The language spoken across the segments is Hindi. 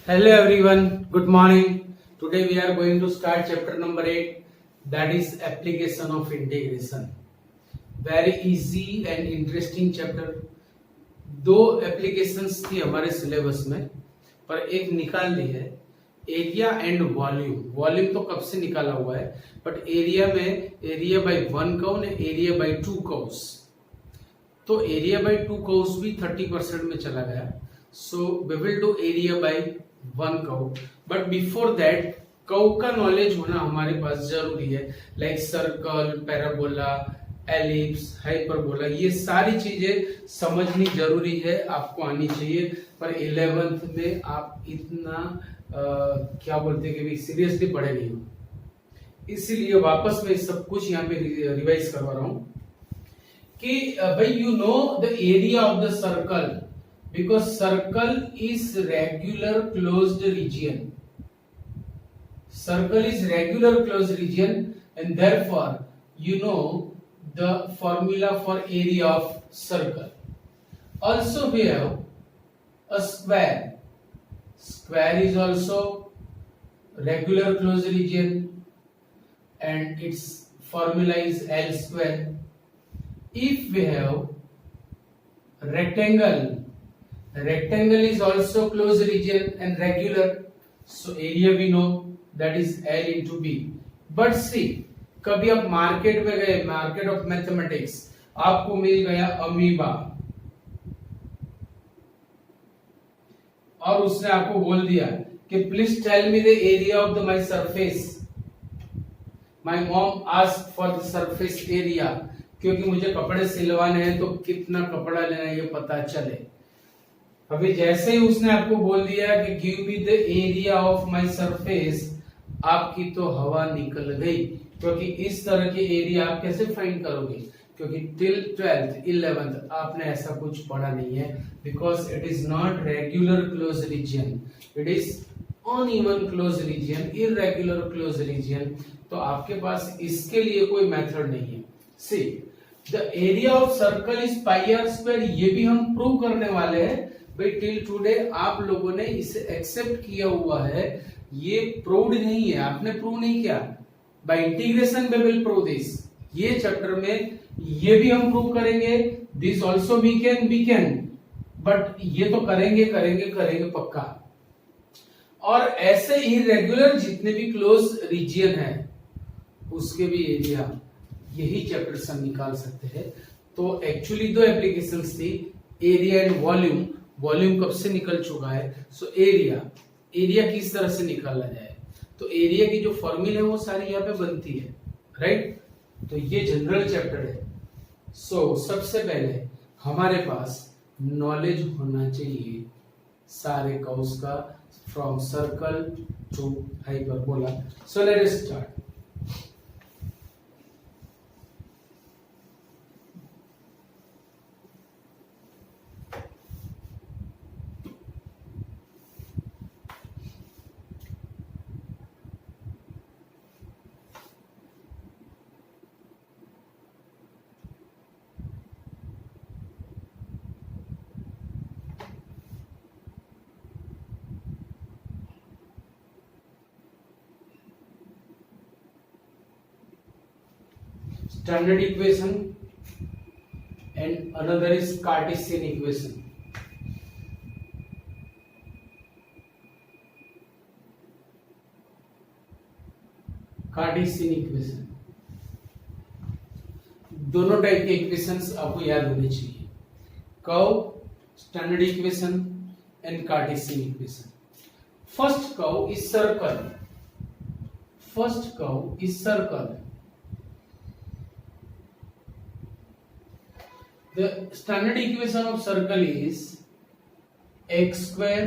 Hello everyone, good morning. Today we are going to start chapter number 8, that is application of integration. Very easy and interesting chapter. दो एप्लीकेशंस थी हमारे सिलेबस में, पर एक निकाल ली है, एरिया एंड वॉल्यूम. वॉल्यूम तो कब से निकाला हुआ है, बट एरिया में एरिया बाय 1 कर्व ने एरिया बाय 2 कर्व्स. तो एरिया बाय 2 कर्व्स भी 30% में चला गया. So we will do area by 1 curve, but before that curve का नॉलेज होना हमारे पास जरूरी है. Like circle, parabola, ellipse, hyperbola, ये सारी चीजें समझनी जरूरी है, आपको आनी चाहिए. पर 11th में आप इतना क्या बोलते हैं कि सीरियसली पढ़े नहीं हो, इसीलिए वापस मैं सब कुछ यहाँ पे रिवाइज करवा रहा हूँ कि भाई you know the area of the circle, because circle is regular closed region. Circle is regular closed region and therefore you know the formula for area of circle. Also we have a square. Square is also regular closed region and its formula is L square. If we have rectangle, rectangle is also closed region and regular, so area we know that is L into B. But see, कभी आप मार्केट में गए, मार्केट ऑफ मैथमेटिक्स, आपको मिल गया अमीबा और उसने आपको बोल दिया कि please tell me the area of the my surface. My mom asked for the surface area, क्योंकि मुझे कपड़े सिलवाने हैं तो कितना कपड़ा लेना है ये पता चले. अभी जैसे ही उसने आपको बोल दिया कि give me the area of my surface, आपकी तो हवा निकल गई, क्योंकि इस तरह के एरिया आप कैसे फाइंड करोगे, क्योंकि टिल 12th 11th आपने ऐसा कुछ पढ़ा नहीं है. Because it is not regular close region, it is uneven close region, irregular close region. तो आपके पास इसके लिए कोई मेथड नहीं है. See the area of circle is pi R square, ये भी हम प्रूव करने वाले हैं. भाई टिल टुडे आप लोगों ने इसे एक्सेप्ट किया हुआ है, ये प्रूव्ड नहीं है, आपने प्रूव नहीं किया. By integration we will prove this. ये चैप्टर में ये भी हम प्रूव करेंगे, this also we can, but ये तो करेंगे पक्का. और ऐसे इरेगुलर जितने भी क्लोज रीजन है उसके भी एरिया यही चैप्टर से हम निकाल सकते हैं. तो एक्चुअली दो एप्लीकेशंस थी, एरिया एंड वॉल्यूम. वॉल्यूम कब से निकल चुका है. सो एरिया किस तरह से निकाला जाए, तो एरिया की जो फॉर्मूला है वो सारी यहाँ पे बनती है, राइट. तो ये जनरल चैप्टर है. सो सबसे पहले हमारे पास नॉलेज होना चाहिए सारे कर्व्स का, from circle to hyperbola. So let us start. Standard equation and another is Cartesian equation. Cartesian equation, दोनों टाइप के इक्वेशंस आपको याद होने चाहिए. Curve, standard equation and Cartesian equation. First curve is circle. The standard equation of circle is x square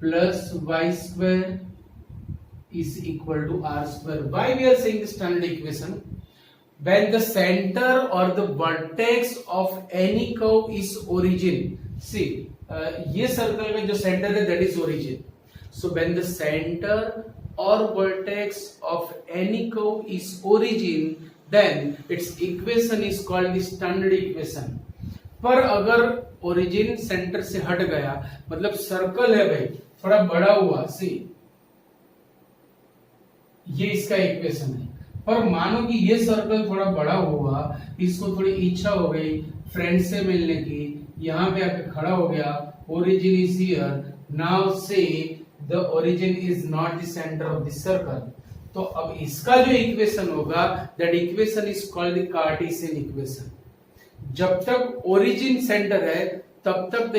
plus y square is equal to r square. Why we are saying the standard equation? When the center or the vertex of any curve is origin. See, ये सर्कल में जो सेंटर है that is origin. So when the center or vertex of any curve is origin, then its equation is called the standard equation. पर अगर ओरिजिन सेंटर से हट गया, मतलब सर्कल है भाई, थोड़ा बड़ा हुआ, सी ये इसका इक्वेशन है। पर मानो कि ये सर्कल थोड़ा बड़ा हुआ, इसको थोड़ी इच्छा हो गई फ्रेंड से मिलने की, यहां पे आके खड़ा हो गया, ओरिजिन इज हियर, नाउ से the origin is not the centre of the circle. तो अब इसका जो इक्वेशन होगा, that equation is called the Cartesian equation. जब तक ओरिजिन सेंटर है तब तक the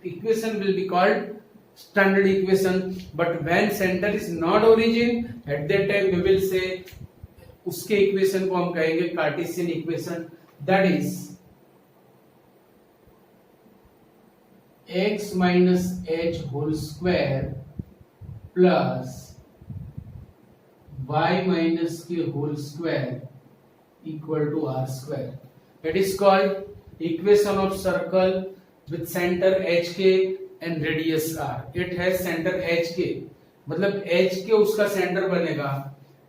equation will be called standard equation, but when center is not origin, at that time we will say उसके इक्वेशन को हम कहेंगे Cartesian equation, that is x minus h whole square plus y minus k whole square equal to r square. It is called equation of circle with centre h k and radius r। It है सेंटर h के, मतलब h के उसका सेंटर बनेगा,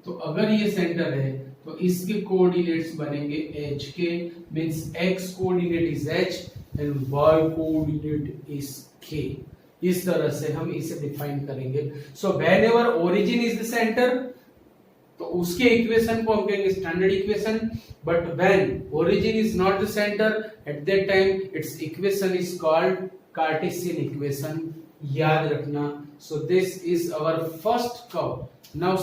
तो अगर ये सेंटर है तो इसके कोऑर्डिनेट्स बनेंगे h के, means x coordinate is h and y coordinate is k। इस तरह से हम इसे डिफाइन करेंगे। So whenever origin is the center, तो उसके इक्वेशन को हम कहेंगे standard equation, but when origin is not the center, at that time its equation is called Cartesian equation. याद रखना। So this is our first curve. Now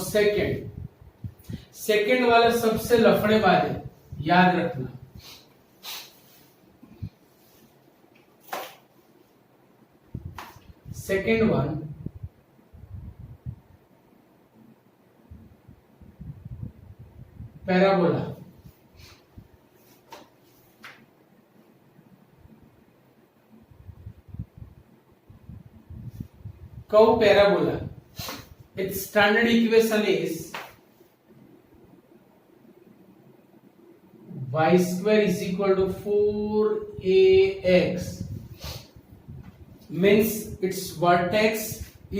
second वाला सबसे लफड़ेबाज है, याद रखना। Second one parabola. Curve parabola, its standard equation is y square is equal to 4ax, means its vertex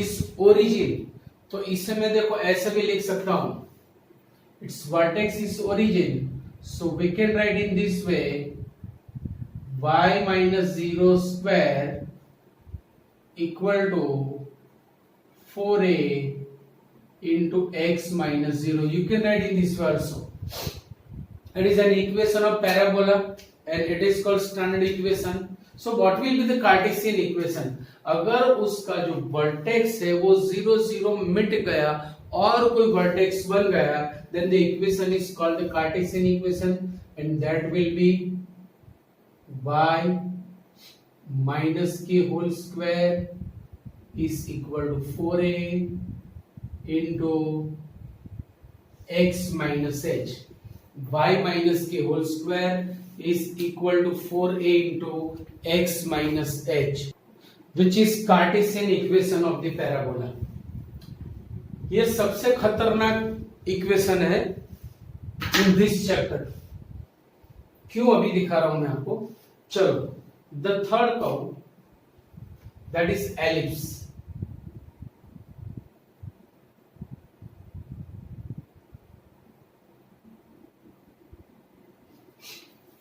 is origin। तो इसे मैं देखो ऐसे भी लिख सकता हूं, its vertex is origin, so we can write in this way y minus 0 square equal to 4a into x minus 0. You can write in this way also. It is an equation of parabola and it is called standard equation. So what will be the Cartesian equation? अगर उसका जो वर्टेक्स है वो 0 0 मिट गया और कोई वर्टेक्स बन गया, then the equation is called the Cartesian equation and that will be y minus k whole square is equal to 4a into x minus h. Y minus k whole square is equal to 4a into x minus h, which is Cartesian equation of the parabola. ये सबसे खतरनाक इक्वेशन है इन दिस चैप्टर। क्यों अभी दिखा रहा हूं मैं आपको। चलो, the third curve, that is ellipse.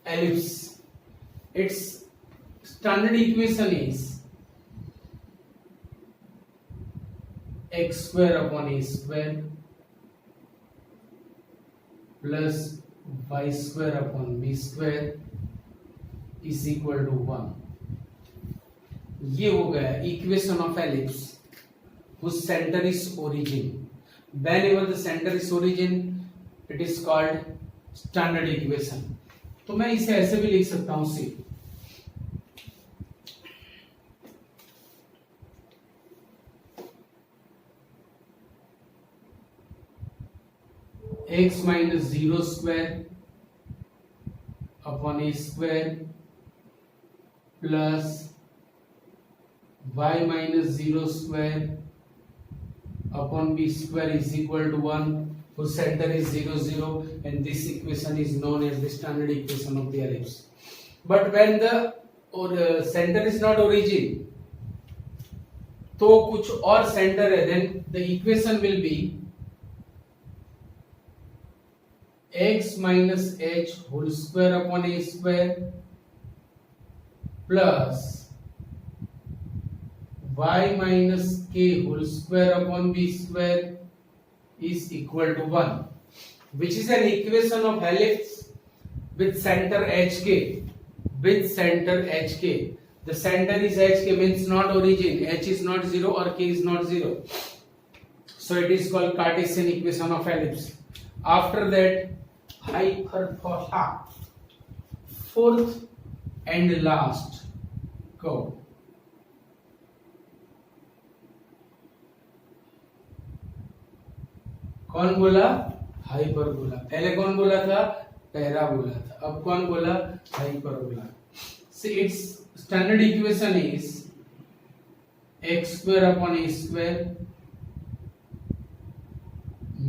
Ellipse, its standard equation is x square upon a square plus y square upon b square is equal to 1। ये हो गया equation of ellipse whose center is origin। Whenever the center is origin, it is called standard equation। तो मैं इसे ऐसे भी लिख सकता हूं, see x minus 0 square upon A square plus y minus 0 square upon B square is equal to 1, whose center is 0 0 and this equation is known as the standard equation of the ellipse। But when the center is not origin, तो कुछ और सेंटर है, then the equation will be x minus h whole square upon a square plus y minus k whole square upon b square is equal to 1, which is an equation of ellipse with center hk. With center hk, the center is hk, means not origin, h is not 0 or k is not 0, so it is called Cartesian equation of ellipse. After that, hyperbola, fourth and last curve. कौन बोला? हाइपरबोला। पहले कौन बोला था? पैराबोला था। अब कौन बोला? Hyperbola. See, its standard equation is x square upon a square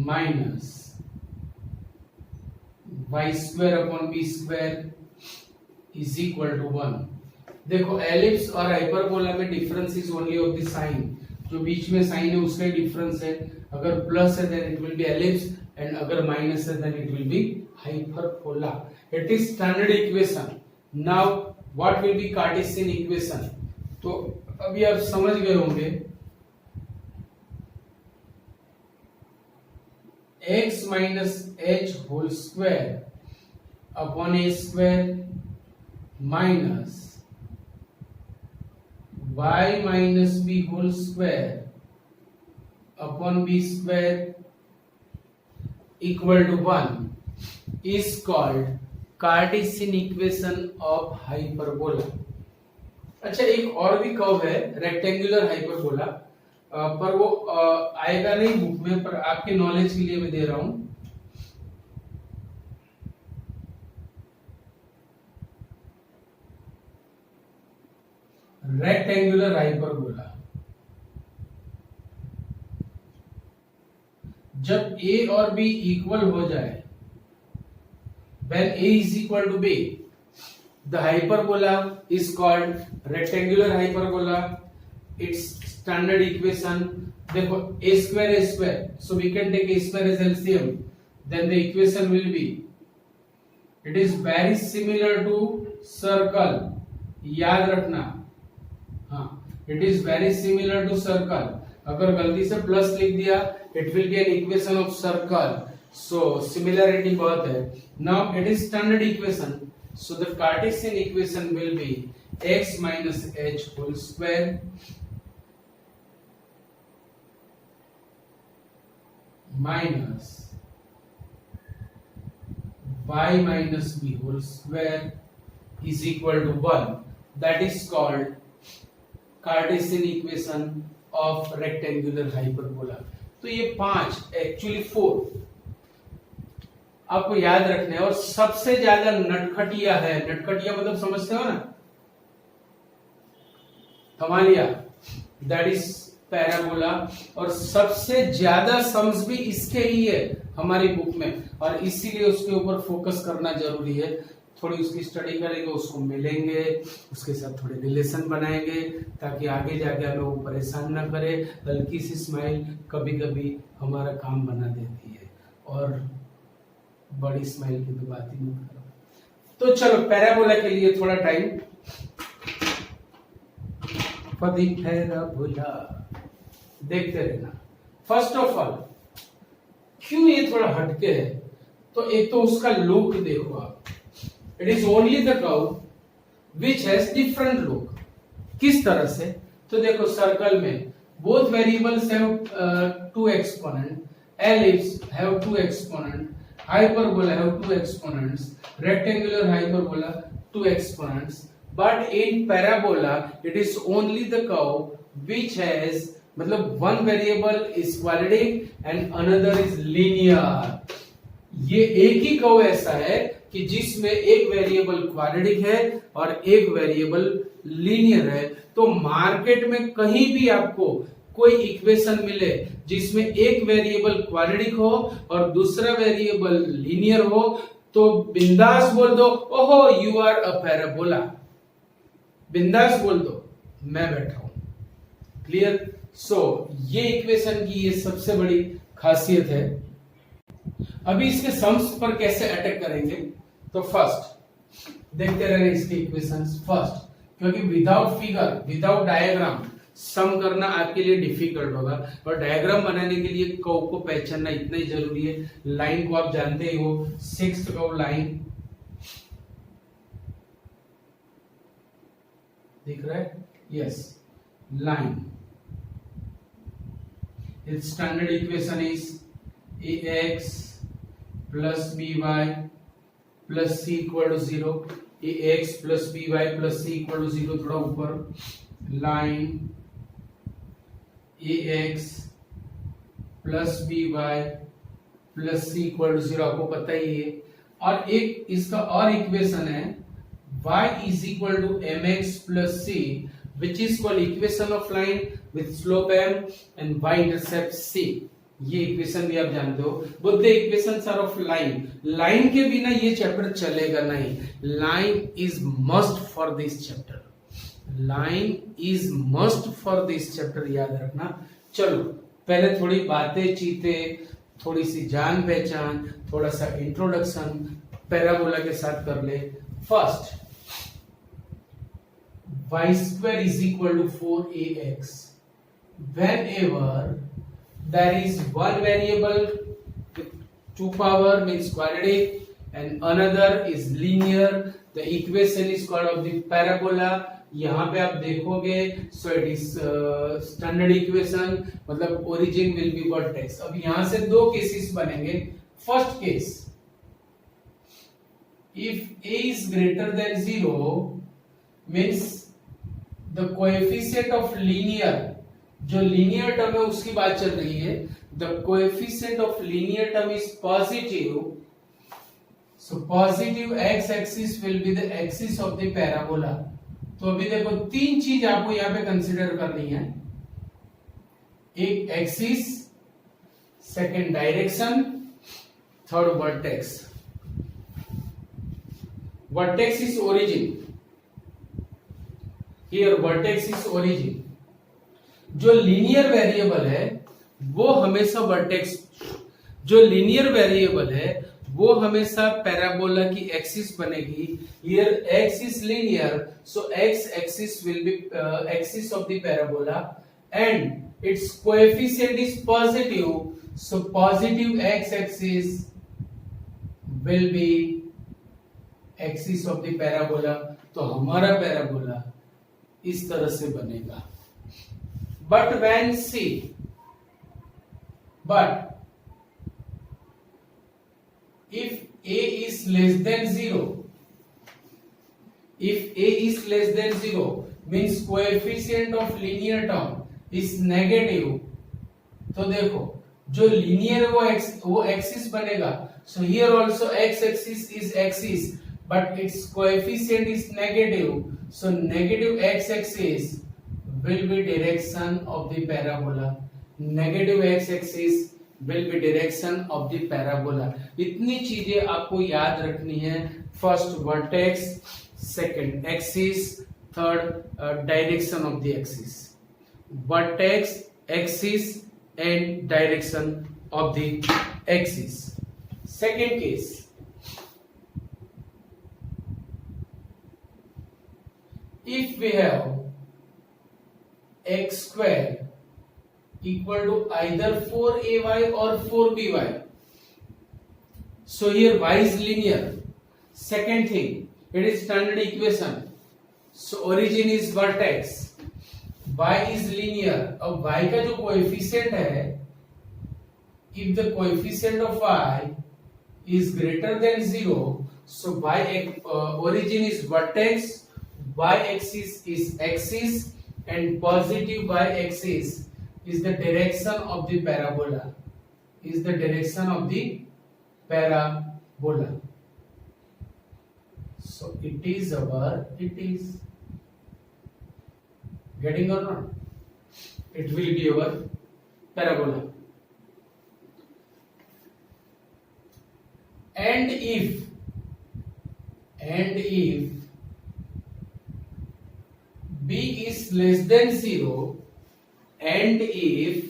minus y square upon b square is equal to 1। देखो एलिप्स और हाइपरबोला में difference is only of the sign, जो बीच में साइन है उसका डिफरेंस है। अगर प्लस है then it will be ellipse and अगर माइनस है then it will be hyperbola. It is standard equation. Now what will be Cartesian equation? तो अभी आप समझ गए होंगे x minus h whole square upon a square minus y minus b whole square upon b square equal to 1 is called Cartesian equation of hyperbola। अच्छा, एक और भी कर्व है रेक्टेंगुलर हाइपरबोला, पर वो आएगा नहीं बुक में, पर आपके नॉलेज के लिए मैं दे रहा हूं। रेक्टेंगुलर हाइपरबोला, जब a और b इक्वल हो जाए, when a is equal to b, the hyperbola is called rectangular hyperbola। Its standard equation, देखो a square, so we can take a square as LCM, then the equation will be, it is very similar to circle, याद रखना, हाँ, it is very similar to circle। अगर गलती से प्लस लिख दिया, it will be an equation of circle, so similarity बहुत है। Now it is standard equation, so the Cartesian equation will be x minus h whole square minus y minus b whole square is equal to 1। That is called Cartesian equation of rectangular hyperbola। तो ये 5, एक्चुअली 4 आपको याद रखने हैं। और सबसे ज्यादा नटखटिया है, नटखटिया मतलब समझते हो ना, कमालिया, दैट इज पैराबोला। और सबसे ज्यादा सम्स भी इसके ही है हमारी बुक में, और इसीलिए उसके ऊपर फोकस करना जरूरी है। थोड़ी उसकी स्टडी करेंगे, उसको मिलेंगे, उसके साथ थोड़े रिलेशन बनाएंगे, ताकि आगे जाके हमें वो परेशान ना करे। हल्की सी स्माइल कभी कभी हमारा काम बना देती है, और बड़ी स्माइल की तो बात ही मत करो। तो चलो पैराबोला के लिए थोड़ा टाइम, पैराबोला देखते रहना। फर्स्ट ऑफ ऑल, क्यों ये थोड़ा हटके है? तो एक तो उसका लुक देखो आप, it is only the curve which has different look. किस तरह से? तो देखो सर्कल में both variables have 2 exponent, ellipse have 2 exponent, hyperbola have 2 exponents, rectangular hyperbola 2 exponents, but in parabola it is only the curve which has, मतलब one variable is quadratic and another is linear। ये एक ही कर्व ऐसा है कि जिसमें एक वेरिएबल क्वाड्रेटिक है और एक वेरिएबल लीनियर है। तो मार्केट में कहीं भी आपको कोई इक्वेशन मिले जिसमें एक वेरिएबल क्वाड्रेटिक हो और दूसरा वेरिएबल लीनियर हो, तो बिंदास बोल दो, ओहो यू आर अ पैराबोला। बिंदास बोल दो, मैं बैठा हूं। क्लियर? सो ये इक्वेशन की ये सबसे बड़ी खासियत है। अभी इसके सम्स पर कैसे अटैक करेंगे? तो फर्स्ट देखते रहे इसके इक्वेशंस। फर्स्ट क्योंकि विदाउट फिगर, विदाउट डायग्राम सम करना आपके लिए डिफिकल्ट होगा, और डायग्राम बनाने के लिए कर्व को पहचानना इतना ही जरूरी है। लाइन को आप जानते ही हो, सिक्स्थ कर्व लाइन दिख रहा है, yes, line. Its standard equation is ax plus by plus c equal to 0, ax plus by plus c equal to 0, थोड़ा ऊपर line ax plus by plus c equal to 0, आपको पता ही है। और एक इसका और इक्वेशन है y is equal to mx plus c, which is called equation of line with slope m and y intercept c। ये इक्वेशन भी आप जानते हो, both the equations are of line. Line के बिना ये चैप्टर चलेगा नहीं। Line is must for this chapter, line is must for this chapter, याद रखना। चलो पहले थोड़ी बातें चीतें, थोड़ी सी जान पहचान, थोड़ा सा इंट्रोडक्शन पैराबोला के साथ कर ले। First, y square is equal to 4ax whenever there is one variable with two power means quadratic and another is linear, the equation is called of the parabola। यहाँ पे आप देखोगे so it is standard equation, मतलब origin will be vertex। अब यहाँ से दो केसेस बनेंगे। First case, if a is greater than 0 means the coefficient of linear, जो लीनियर टर्म है उसकी बात चल रही है, the coefficient of linear term is positive, so positive x axis will be the axis of the parabola. तो अभी देखो तीन चीज आपको यहां पे कंसीडर करनी है, एक axis, second direction, third vertex. Vertex is origin, here vertex is origin. जो लीनियर वेरिएबल है वो हमेशा वर्टेक्स, जो लीनियर वेरिएबल है वो हमेशा पैराबोला की एक्सिस बनेगी। Here x is linear, so x axis will be axis of the parabola and it's coefficient is positive, so positive x axis will be axis of the parabola. तो हमारा पैराबोला इस तरह से बनेगा। But when C, but if a is less than 0, if a is less than 0 means coefficient of linear term is negative, तो देखो जो linear वो axis बनेगा, so here also x axis is axis but its coefficient is negative, so negative x axis will be direction of the parabola, negative x axis will be direction of the parabola। इतनी चीजें आपको याद रखनी है। First vertex, second axis, third direction of the axis. Vertex, axis and direction of the axis. Second case, if we have x square equal to either 4ay or 4by, so here y is linear। Second thing, it is standard equation, so origin is vertex, y is linear। अब y का जो कोएफिशिएंट है, if the coefficient of y is greater than 0, so y origin is vertex, y axis is axis and positive y axis is the direction of the parabola, is the direction of the parabola। So it is getting or not? It will be our parabola। And if b is less than 0, and if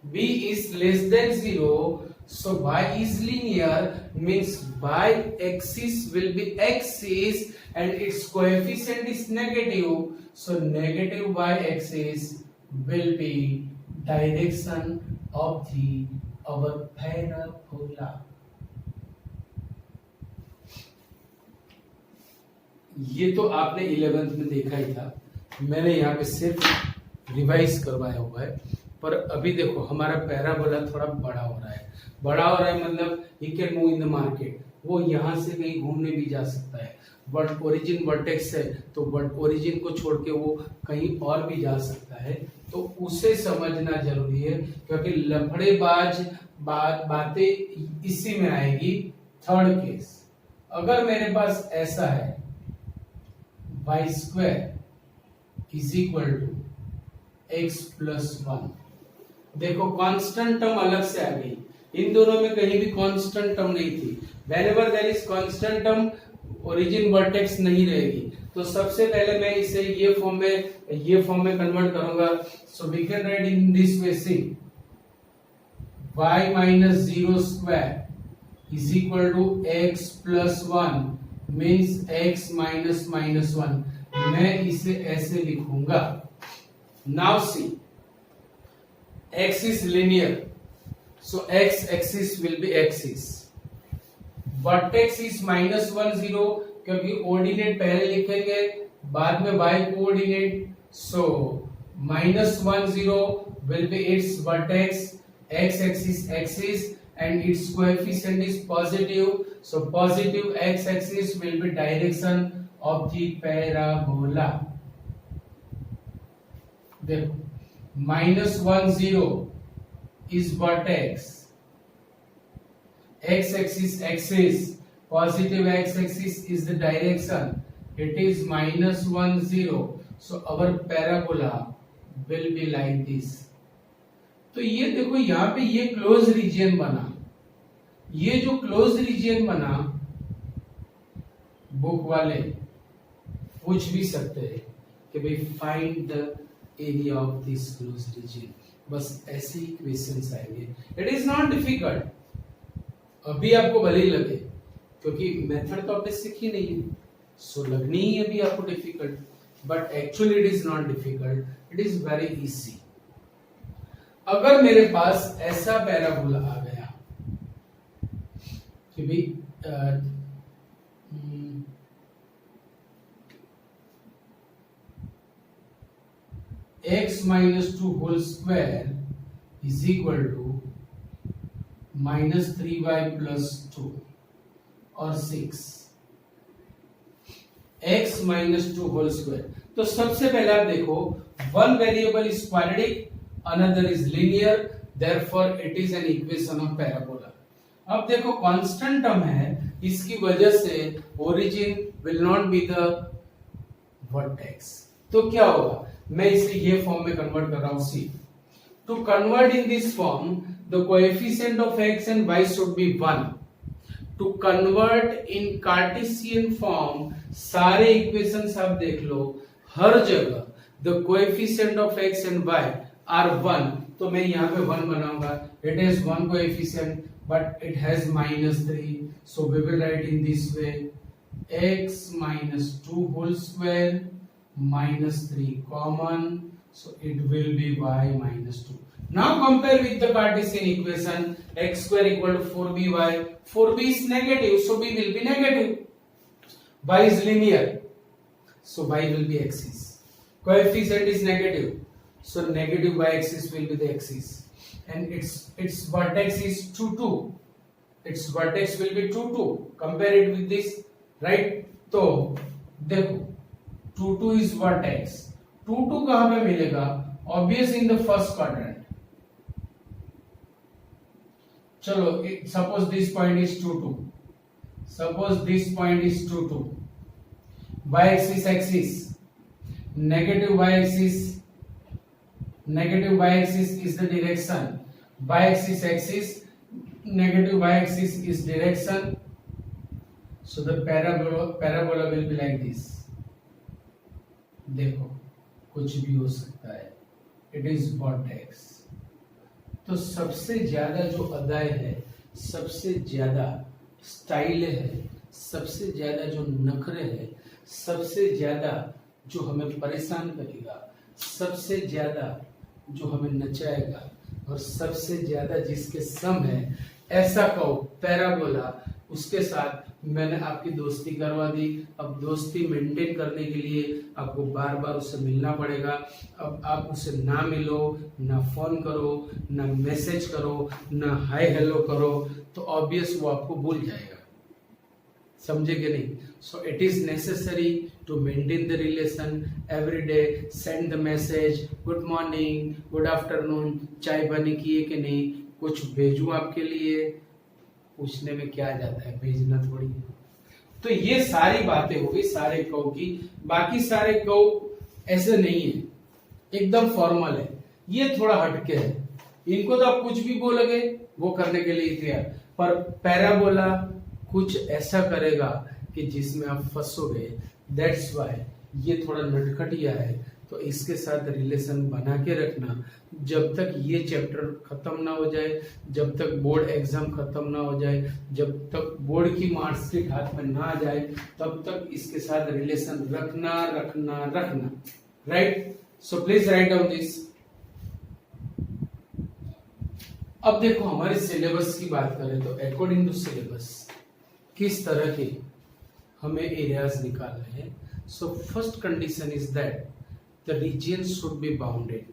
b is less than 0, So y is linear means y axis will be axis and its coefficient is negative. So negative y axis will be direction of the our parabola. ये तो आपने 11th में देखा ही था, मैंने यहाँ पे सिर्फ रिवाइज करवाया हुआ है। पर अभी देखो हमारा पैराबोला थोड़ा बड़ा हो रहा है। बड़ा हो रहा है मतलब he can move in the market, वो यहाँ से कहीं घूमने भी जा सकता है। बट ओरिजिन वर्टेक्स है तो बट ओरिजिन को छोड़ के वो कहीं और भी जा सकता है, तो उसे समझना जरूरी है, क्योंकि लफड़ेबाज बातें इसी में आएगी। थर्ड केस, अगर मेरे पास ऐसा है Y square is equal to X plus one, देखो कांस्टेंट टर्म अलग से आ गई, इन दोनों में कहीं भी कांस्टेंट टर्म नहीं थी। Whenever there is constant term origin vertex नहीं रहेगी। तो सबसे पहले मैं इसे ये फॉर्म में कन्वर्ट करूंगा। So we can write in this way, see y minus zero square is equal to X plus one means x minus minus one. मैं इसे ऐसे लिखूंगा। Now see x is linear, so x axis will be axis. Vertex is minus 1 0, क्योंकि कोऑर्डिनेट पहले लिखेंगे बाद में y coordinate, so minus 1 0 will be its vertex, x axis axis and its coefficient is positive, so positive x axis will be direction of the parabola. देखो minus 1 0 is vertex, x axis positive x axis is the direction, it is minus 1 0, so our parabola will be like this. तो ये देखो यहाँ पे ये क्लोज रीजन बना, ये जो क्लोज रीजन बना बुक वाले पूछ भी सकते हैं कि भाई find the area of this close region, बस ऐसे ही क्वेश्चंस आएंगे। इट इज नॉट डिफिकल्ट, अभी आपको भले ही लगे क्योंकि मेथड तो आपने सीखी नहीं है, सो लगनी ही अभी आपको difficult, but actually it is not difficult, it is very easy. अगर मेरे पास ऐसा पैराबोला आ गया कि भाई x minus 2 whole square is equal to minus 3y plus 2 और 6 x minus 2 whole square। तो सबसे पहले आप देखो one variable is quadratic, another is linear, therefore it is an equation of parabola। अब देखो कांस्टेंट टर्म है, इसकी वजह से origin will not be the vertex, तो क्या होगा, मैं इसे ये फॉर्म में कन्वर्ट कर रहा हूं। See to convert in this form the coefficient of x and y should be 1। To convert in Cartesian form, सारे इक्वेशंस आप देख लो, हर जगह the coefficient of x and y are 1, तो मैं यहाँ पे 1 बनाऊंगा। It is 1 coefficient but it has -3, so we will write in this way x minus 2 whole square minus 3 common, so it will be y minus 2. Now compare with the Cartesian equation, x square equal to 4by, 4b is negative, so b will be negative, y is linear, so y will be axis, coefficient is negative, so negative y axis will be the axis, and its vertex is 2 2, its vertex will be 2 2, compare it with this, right? तो देखो 2 2 is vertex, 2 2 कहां पे मिलेगा, obvious in the first quadrant. चलो suppose this point is 2 2, suppose this point is 2 2, y axis negative y axis is the direction, y axis negative y axis is direction, so the parabola will be like this। देखो कुछ भी हो सकता है, इट इज वर्टेक्स। तो सबसे ज्यादा जो अध्याय है सबसे ज्यादा स्टाइल है, सबसे ज्यादा जो नखरे है, सबसे ज्यादा जो हमें परेशान करेगा, सबसे ज्यादा जो हमें नचाएगा और सबसे ज्यादा जिसके सम है, ऐसा कहो पैराबोला, उसके साथ मैंने आपकी दोस्ती करवा दी। अब दोस्ती मेंटेन करने के लिए आपको बार बार उससे मिलना पड़ेगा। अब आप उससे ना मिलो, ना फोन करो, ना मैसेज करो, ना हाय हेलो करो, तो ऑब्वियस वो आपको भूल जाएगा। समझे कि नहीं? So it is necessary to maintain the relation every day. Send the message, good morning, good afternoon, चाय पानी किए कि नहीं, कुछ भेजूं आपके लिए, पूछने में क्या जाता है, भेजना थोड़ी। तो ये सारी बातें हो गई सारे कौ की। बाकी सारे कौ ऐसे नहीं है, एकदम फॉर्मल है, ये थोड़ा हटके है। इनको तो आप कुछ भी बोलोगे वो करने के लिए तैयार, पर पैराबोला कुछ ऐसा करेगा कि जिसमें आप फंसोगे। दैट्स वाई ये थोड़ा नटखटिया है। तो इसके साथ रिलेशन बना के रखना जब तक ये चैप्टर खत्म ना हो जाए, जब तक बोर्ड एग्जाम खत्म ना हो जाए, जब तक बोर्ड की मार्कशीट हाथ में ना आ जाए, तब तक इसके साथ रिलेशन रखना रखना रखना। Right? So please write down this. अब देखो हमारे सिलेबस की बात करें तो अकॉर्डिंग टू सिलेबस किस तरह के हमें एरियाज निकालने हैं। So first condition is that the region should be bounded,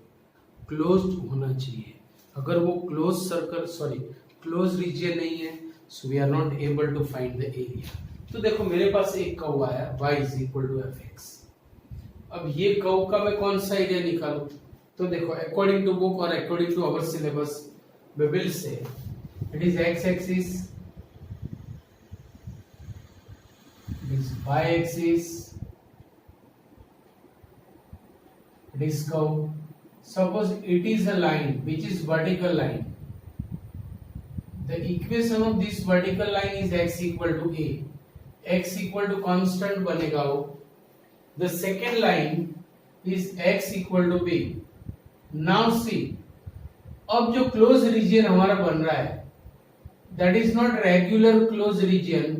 closed होना चाहिए। अगर वो क्लोज रीजन नहीं है, so we are not able to find the area. तो देखो मेरे पास एक कर्व आया y is equal to fx। अब ये कर्व का मैं कौन सा एरिया निकालूं? तो देखो अकॉर्डिंग टू बुक और according to our syllabus we will say it is x axis, it is y axis, it is curve. Suppose it is a line which is vertical line. The equation of this vertical line is x equal to a. x equal to constant बनेगा वो. The second line is x equal to b. Now see, अब जो क्लोज रीजन हमारा बन रहा है that is not regular close region,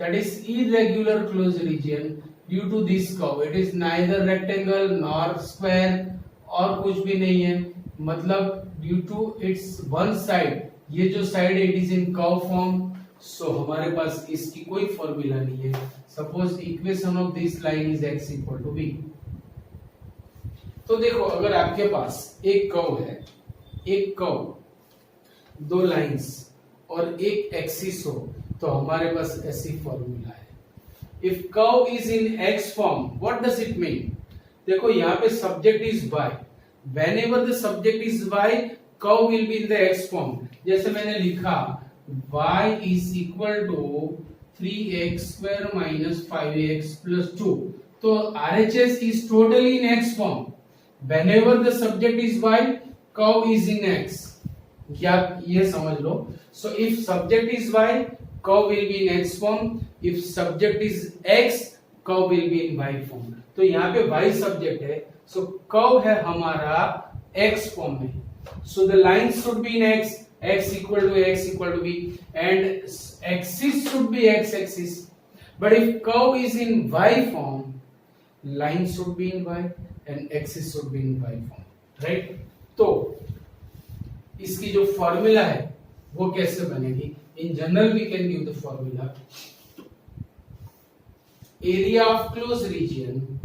that is irregular close region due to this curve. It is neither rectangle nor square और कुछ भी नहीं है, मतलब due to its one side, ये जो साइड है it is in curve form. So हमारे पास इसकी कोई फॉर्मूला नहीं है। Suppose equation of this line is x equal to b। तो देखो अगर आपके पास एक कर्व है, एक कर्व, दो लाइंस और एक एक्सिस हो, तो हमारे पास ऐसी फॉर्मूला है। If curve is in x form, what does it mean? देखो यहाँ पे subject is y, whenever the subject is y, curve will be in the x form. जैसे मैंने लिखा y is equal to 3x square minus 5x plus 2, तो RHS is totally in x form. Whenever the subject is y, curve is in x, या ये समझ लो। So if subject is y, curve will be in x form. If subject is x, curve will be in y form. तो यहाँ पे y सब्जेक्ट है, सो कर्व है हमारा x फॉर्म में। So the line should be in x equal to b, and axis should be x axis. But if curve is in y form, line should be in y and axis should be in y form. Right? तो इसकी जो फॉर्मूला है वो कैसे बनेगी? In general we can give the formula area of close region.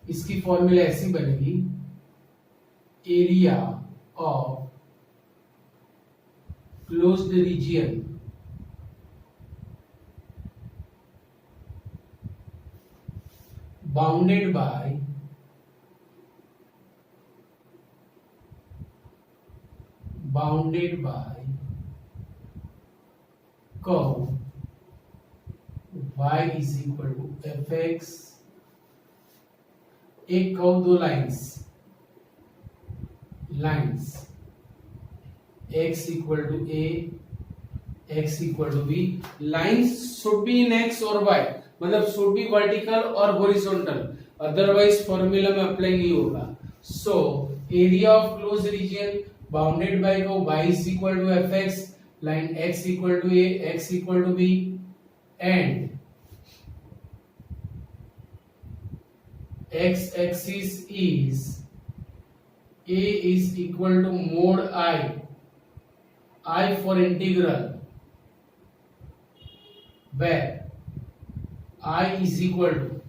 इसकी फॉर्मूला ऐसी बनेगी, area of closed region bounded by curve y is equal to fx। एक कर्व, दो lines x equal to a, x equal to b। Lines should be in x और y, मतलब शुड बी वर्टिकल और हॉरिजॉन्टल, अदरवाइज फॉर्मूला में अप्लाई नहीं होगा। So area of close region bounded by को y is equal to F X, line x equal to a, x equal to b, and x axis is a is equal to mod I for integral, where I is equal to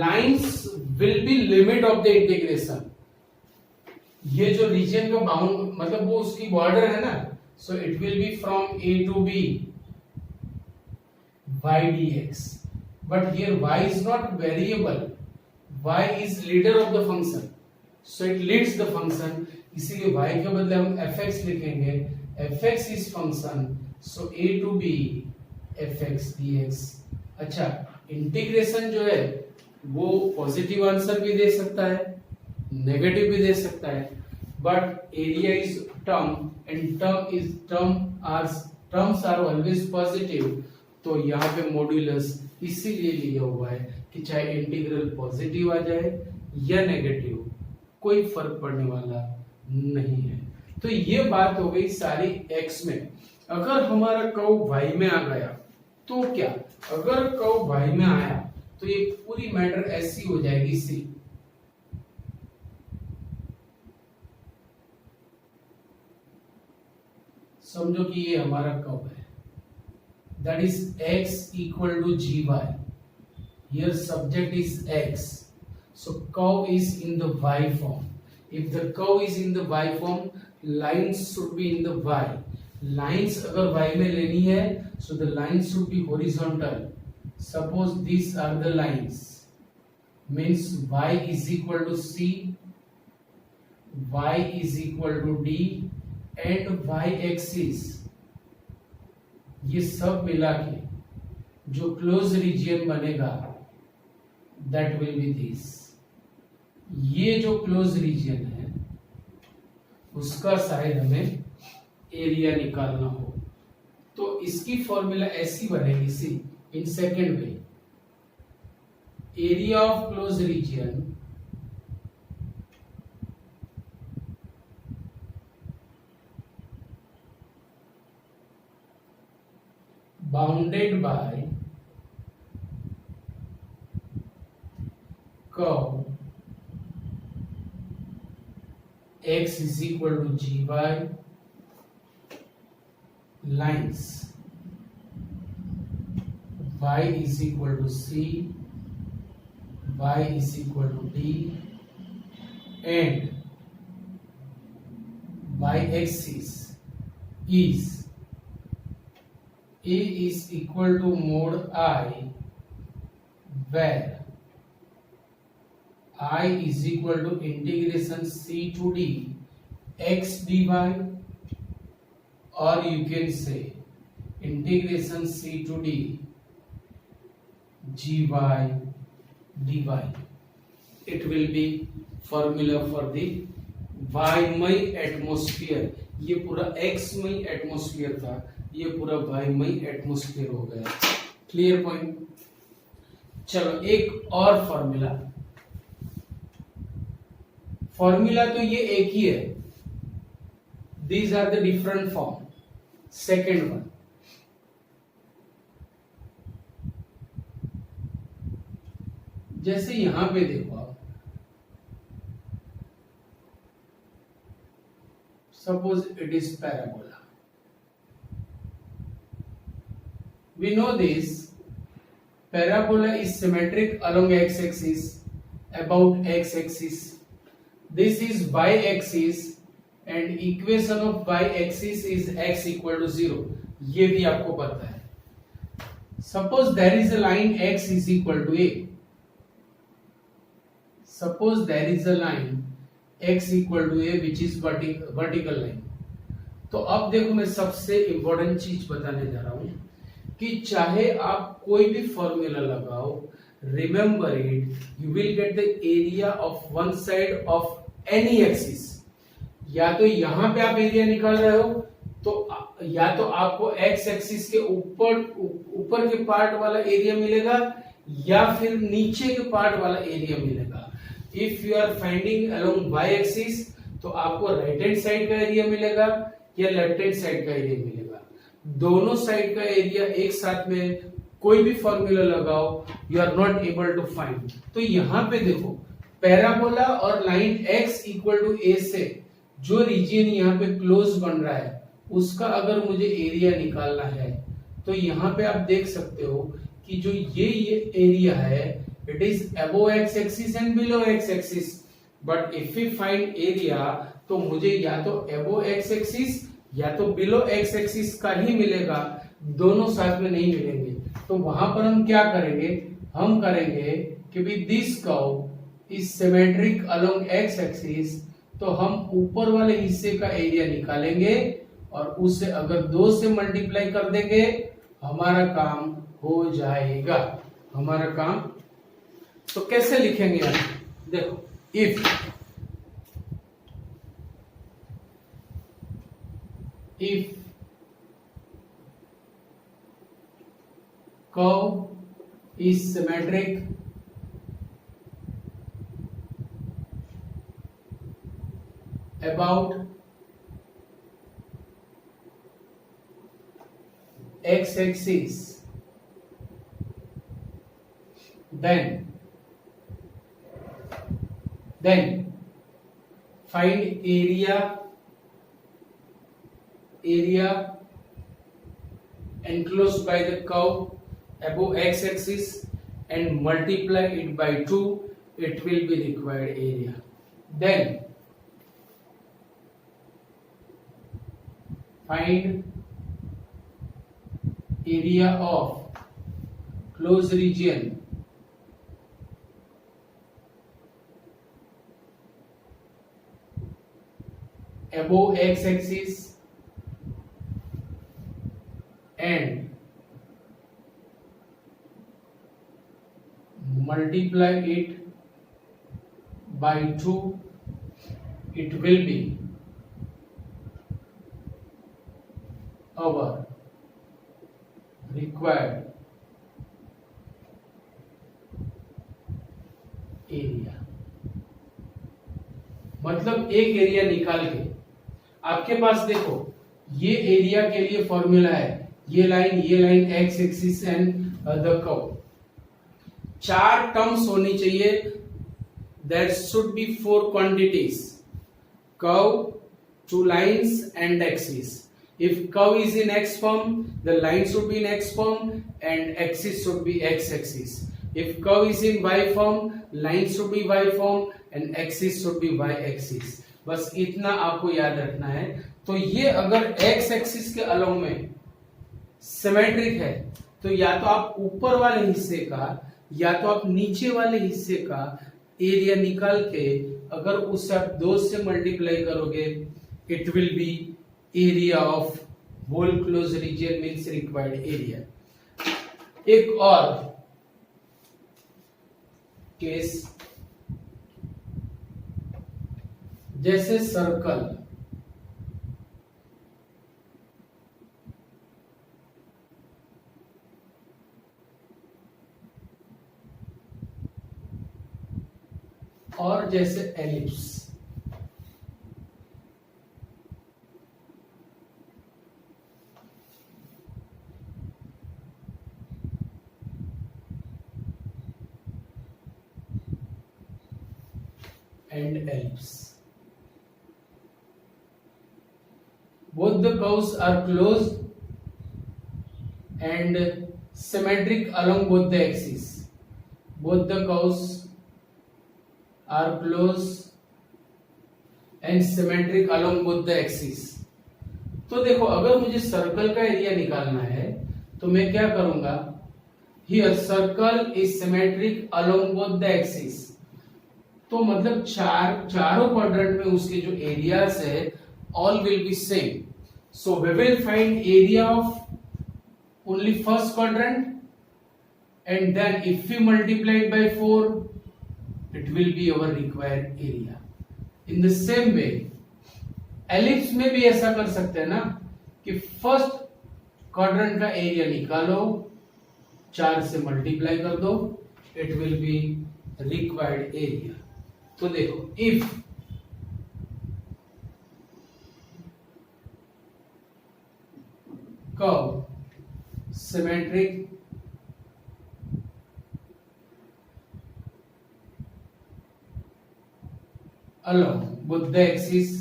lines will be limit of the integration. ये जो रीजन का बाउंड मतलब वो उसकी बॉर्डर है ना, so it will B from a to b y dx, but here y is not variable, y is leader of the function, so it leads the function, इसीलिए y के बदले हम fx लिखेंगे, fx is function, so a to b fx dx. अच्छा, इंटीग्रेशन जो है वो पॉजिटिव आंसर भी दे सकता है, नेगेटिव भी दे सकता है, but area is term and terms are always positive, तो यहाँ पे मॉड्यूलस इसीलिए लिया हुआ है कि चाहे इंटीग्रल पॉजिटिव आ जाए या नेगेटिव, कोई फर्क पड़ने वाला नहीं है. तो ये बात हो गई सारी x में. अगर हमारा कर्व y में आ गया तो क्या, अगर कर्व y में आया तो ये पूरी मैटर ऐसी हो जाएगी सी. समझो कि ये हमारा कर्व है, that is x equal to gy. Here subject is x, so curve is in the y form. If the curve is in the y form, lines should be in the y. Lines अगर y में लेनी है, so the lines should be horizontal. Suppose these are the lines, means y is equal to c, y is equal to d, and y axis, ये सब मिला के जो क्लोज रीजियन बनेगा that will be this. ये जो क्लोज रीजियन है उसका शायद हमें एरिया निकालना हो, तो इसकी फॉर्मूला ऐसी बनेगी सी, in second way, area of close region bounded by curve x is equal to gy, lines y is equal to c, y is equal to d, and y axis is a is equal to mod I, where I is equal to integration c to d x dy, or you can say integration c to d gy dy. It will be formula for the y-मय एटमॉस्फेयर. ये पूरा x-मय एटमॉस्फेयर था, ये पूरा y-मय एटमॉस्फेयर हो गया. Clear point. चलो एक और फॉर्मूला. फॉर्मूला तो ये एक ही है, these are the different form. Second one, जैसे यहां पे देखो आप, suppose it is parabola. We know this parabola is symmetric along x axis, about x axis. This is y axis and equation of y axis is x equal to 0. ये भी आपको पता है. Suppose there is a line x is equal to a. Suppose there is a line x equal to a which is vertical line. तो अब देखो मैं सबसे इंपॉर्टेंट चीज बताने जा रहा हूं कि चाहे आप कोई भी फॉर्मूला लगाओ, remember it, you will get the area of one side of any axis. या तो यहां पे आप एरिया निकाल रहे हो तो या तो आपको एक्स एक्सिस के ऊपर के पार्ट वाला एरिया मिलेगा या फिर नीचे के पार्ट वाला एरिया मिलेगा. If you are finding along Y axis तो आपको राइट हैंड साइड का एरिया मिलेगा या लेफ्ट हैंड साइड का एरिया मिलेगा। दोनों साइड का एरिया एक साथ में कोई भी फॉर्मूला लगाओ, you are not able to find. तो यहां पे देखो पैराबोला और line x equal to a से जो रीजन यहाँ पे क्लोज बन रहा है उसका अगर मुझे एरिया निकालना है तो यहाँ पे आप देख सकते हो कि जो ये एरिया है it is above x axis and below x axis. But if we find area तो मुझे या तो अबोव x एक्सिस या तो बिलो x एक्सिस का ही मिलेगा, दोनों साथ में नहीं मिलेंगे। तो वहां पर हम क्या करेंगे, हम करेंगे कि भी this curve is symmetric along x axis, तो हम ऊपर वाले हिस्से का एरिया निकालेंगे और उससे अगर 2 से मल्टीप्लाई कर देंगे हमारा काम हो जाएगा, हमारा काम। तो कैसे लिखेंगे यार, देखो if curve is symmetric about x axis, then find area enclosed by the curve above x axis and multiply it by 2, it will be required area. Then find area of closed region above x axis and multiply it by 2, it will be our required area. मतलब एक एरिया निकाल के आपके पास देखो ये एरिया के लिए फॉर्मूला है, ये line X axis and the curve, 4 terms होनी चाहिए, there should be 4 quantities, curve, 2 lines and axis. If curve is in x form, the line should be in x form and axis should be x axis. If curve is in y form, line should be y form and axis should be y axis. बस इतना आपको याद रखना है। तो ये अगर x एक्सिस के अलोंग में सिमेट्रिक है तो या तो आप ऊपर वाले हिस्से का या तो आप नीचे वाले हिस्से का एरिया निकाल के अगर उससे आप 2 से मल्टीप्लाई करोगे it will be area of whole close region means required area. एक और केस, जैसे सर्कल, और जैसे ellipse. And ellipse. Both the curves are closed and symmetric along both the axes. Both the curves are closed and symmetric along both the axes. तो देखो अगर मुझे सर्कल का एरिया निकालना है तो मैं क्या करूंगा, here circle is symmetric along both the axes. तो मतलब चारों क्वाड्रेंट में उसके जो एरियाज है all will be same, so we will find area of only first quadrant and then if we multiply it by 4 it will be our required area. In the same way ellipse में भी ऐसा कर सकते हैं ना कि फर्स्ट क्वाड्रेंट का एरिया निकालो, 4 से मल्टीप्लाई कर दो, it will be required area. तो देखो if symmetric along both the axes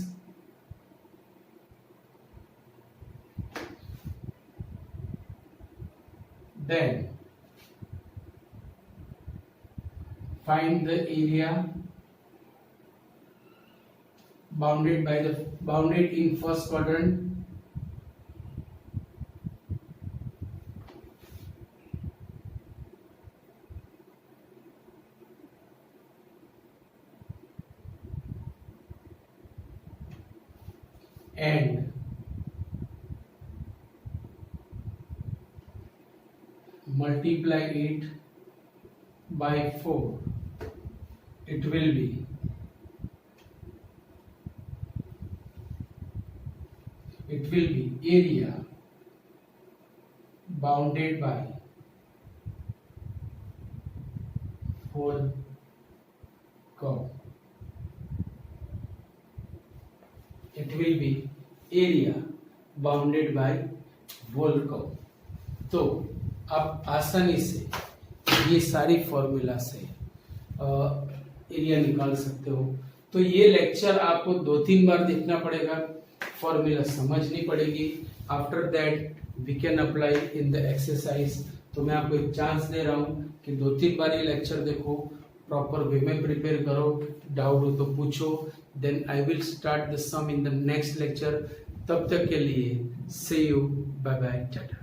then find the area bounded in first quadrant and multiply it by 4. It will be area bounded by whole curve. It will be area bounded by whole curve. तो आप आसानी से ये सारी फॉर्मूला से एरिया निकाल सकते हो। तो ये लेक्चर आपको 2-3 बार देखना पड़ेगा, फॉर्मूला समझनी पड़ेगी। After that we can apply in the exercise. तो मैं आपको एक चांस दे रहा हूँ कि 2-3 बार ये लेक्चर देखो, प्रॉपर वे में प्रिपेयर करो, डाउट हो तो पूछो। Then I will start the sum in the next lecture. तब तक के लिए see you, bye bye, Tata.